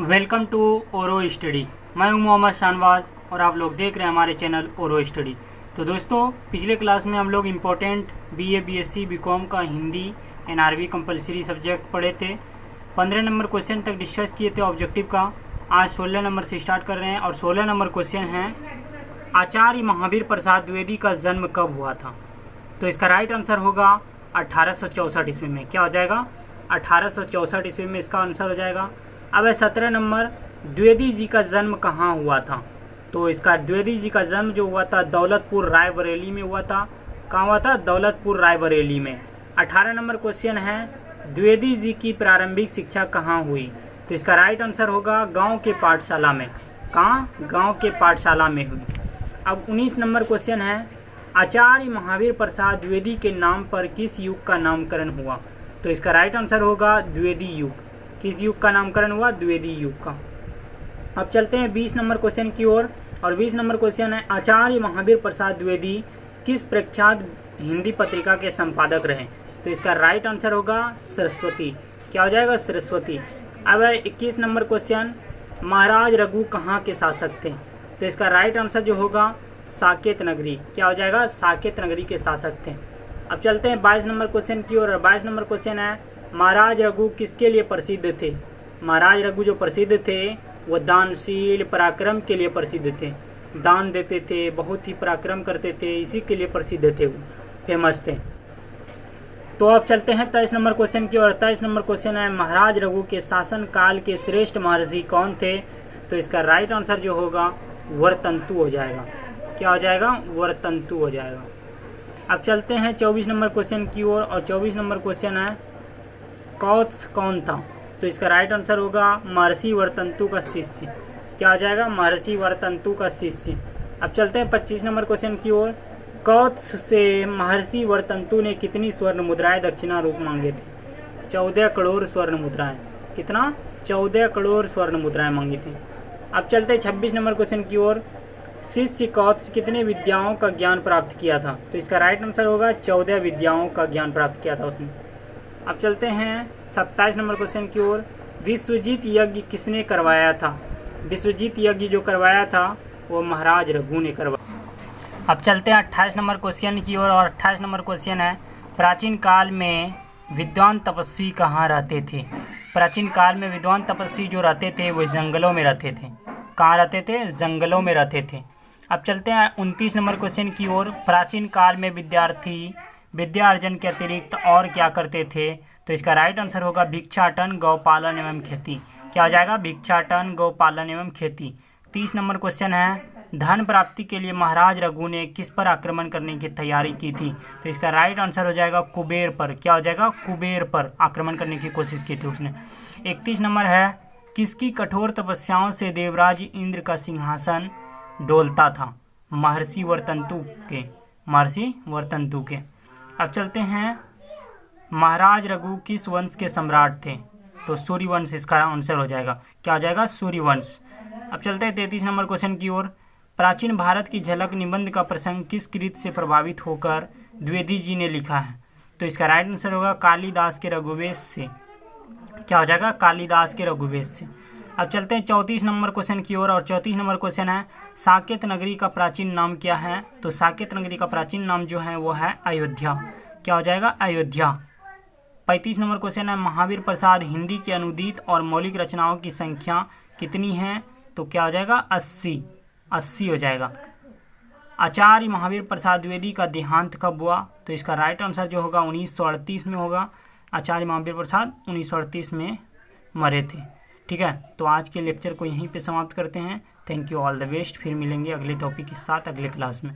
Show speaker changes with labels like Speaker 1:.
Speaker 1: Welcome to ओरो study. मैं हूं मोहम्मद शानवाज और आप लोग देख रहे हैं हमारे चैनल ओरो स्टडी। तो दोस्तों, पिछले क्लास में हम लोग इम्पोर्टेंट बीए, बीएससी, बीकॉम का हिंदी एनआरवी कंपलसरी सब्जेक्ट पढ़े थे। 15 नंबर क्वेश्चन तक डिस्कस किए थे ऑब्जेक्टिव का। आज 16 नंबर से स्टार्ट कर रहे हैं और 16 नंबर क्वेश्चन है, आचार्य महावीर प्रसाद द्विवेदी का जन्म कब हुआ था? तो इसका राइट आंसर होगा 1864 ईस्वी में। क्या हो जाएगा? 1864 ईस्वी में इसका आंसर हो जाएगा। अब 17 नंबर, द्विवेदी जी का जन्म कहाँ हुआ था? तो इसका द्विवेदी जी का जन्म जो हुआ था दौलतपुर रायबरेली में हुआ था। कहाँ हुआ था? दौलतपुर रायबरेली में। 18 नंबर क्वेश्चन है, द्विवेदी जी की प्रारंभिक शिक्षा कहाँ हुई? तो इसका राइट आंसर होगा गांव के पाठशाला में। कहाँ? गांव के पाठशाला में हुई। अब 19 नंबर क्वेश्चन है, आचार्य महावीर प्रसाद द्विवेदी के नाम पर किस युग का नामकरण हुआ? तो इसका राइट आंसर होगा द्विवेदी युग। किस युग का नामकरण हुआ? द्विवेदी युग का। अब चलते हैं 20 नंबर क्वेश्चन की ओर और 20 नंबर क्वेश्चन है, आचार्य महावीर प्रसाद द्विवेदी किस प्रख्यात हिंदी पत्रिका के संपादक रहे? तो इसका राइट आंसर होगा सरस्वती। क्या हो जाएगा? सरस्वती। अब 21 नंबर क्वेश्चन, महाराज रघु कहाँ के शासक थे? तो इसका राइट आंसर जो होगा साकेत नगरी। क्या हो जाएगा? साकेत नगरी के शासक थे। अब चलते हैं 22 नंबर क्वेश्चन की ओर। 22 नंबर क्वेश्चन है, महाराज रघु किसके लिए प्रसिद्ध थे? महाराज रघु जो प्रसिद्ध थे वो दानशील पराक्रम के लिए प्रसिद्ध थे। दान देते थे, बहुत ही पराक्रम करते थे, इसी के लिए प्रसिद्ध थे, वो फेमस थे। तो अब चलते हैं 23 नंबर क्वेश्चन की ओर। 23 नंबर क्वेश्चन है, महाराज रघु के शासन काल के श्रेष्ठ महर्षि कौन थे? तो इसका राइट आंसर जो होगा वरतंतु हो जाएगा। क्या हो जाएगा? वरतंतु हो जाएगा। अब चलते हैं 24 नंबर क्वेश्चन की ओर और 24 नंबर क्वेश्चन है, कौत्स कौन था? तो इसका राइट आंसर होगा महर्षि वरतंतु का शिष्य। क्या हो जाएगा? महर्षि वरतंतु का शिष्य। अब चलते हैं 25 नंबर क्वेश्चन की ओर। कौत्स से महर्षि वरतंतु ने कितनी स्वर्ण मुद्राएं दक्षिणा रूप मांगे थे? 14 करोड़ स्वर्ण मुद्राएं। कितना? 14 करोड़ स्वर्ण मुद्राएं मांगी थी। अब चलते हैं 26 नंबर क्वेश्चन की ओर। शिष्य कौत्स कितने विद्याओं का ज्ञान प्राप्त किया था? तो इसका राइट आंसर होगा 14 विद्याओं का ज्ञान प्राप्त किया था उसने। अब चलते हैं 27 नंबर क्वेश्चन की ओर। विश्वजीत यज्ञ किसने करवाया था? विश्वजीत यज्ञ जो करवाया था वो महाराज रघु ने करवाया। अब चलते हैं 28 नंबर क्वेश्चन की ओर और 28 नंबर क्वेश्चन है, प्राचीन काल में विद्वान तपस्वी कहाँ रहते थे? प्राचीन काल में विद्वान तपस्वी जो रहते थे वो जंगलों में रहते थे। कहाँ रहते थे? जंगलों में रहते थे। अब चलते हैं 29 नंबर क्वेश्चन की ओर। प्राचीन काल में विद्यार्थी विद्या अर्जन के अतिरिक्त और क्या करते थे? तो इसका राइट आंसर होगा भिक्षाटन, गौपालन एवं खेती। क्या हो जाएगा? भिक्षाटन, गौपालन एवं खेती। 30 नंबर क्वेश्चन है, धन प्राप्ति के लिए महाराज रघु ने किस पर आक्रमण करने की तैयारी की थी? तो इसका राइट आंसर हो जाएगा कुबेर पर। क्या हो जाएगा? कुबेर पर आक्रमण करने की कोशिश की थी उसने। 31 नंबर है, किसकी कठोर तपस्याओं से देवराज इंद्र का सिंहासन डोलता था? महर्षि वरतंतु के। महर्षि वरतंतु के। अब चलते हैं, महाराज रघु किस वंश के सम्राट थे? तो सूर्यवंश इसका आंसर हो जाएगा। क्या हो जाएगा? सूर्यवंश। अब चलते हैं 33 नंबर क्वेश्चन की ओर। प्राचीन भारत की झलक निबंध का प्रसंग किस कृत से प्रभावित होकर द्विवेदी जी ने लिखा है? तो इसका राइट आंसर होगा कालिदास के रघुवेश से। क्या हो जाएगा? कालिदास के रघुवेश से। अब चलते हैं 34 नंबर क्वेश्चन की ओर और 34 नंबर क्वेश्चन है, साकेत नगरी का प्राचीन नाम क्या है? तो साकेत नगरी का प्राचीन नाम जो है वो है अयोध्या। क्या हो जाएगा? अयोध्या। 35 नंबर क्वेश्चन है, महावीर प्रसाद हिंदी की अनुदित और मौलिक रचनाओं की संख्या कितनी है? तो क्या हो जाएगा? 80 हो जाएगा। आचार्य महावीर प्रसाद द्विवेदी का देहांत कब हुआ? तो इसका राइट आंसर जो होगा 1938 में होगा। आचार्य महावीर प्रसाद 1938 में मरे थे। ठीक है, तो आज के लेक्चर को यहीं पे समाप्त करते हैं। Thank you, all the best. फिर मिलेंगे अगले टॉपिक के साथ अगले क्लास में।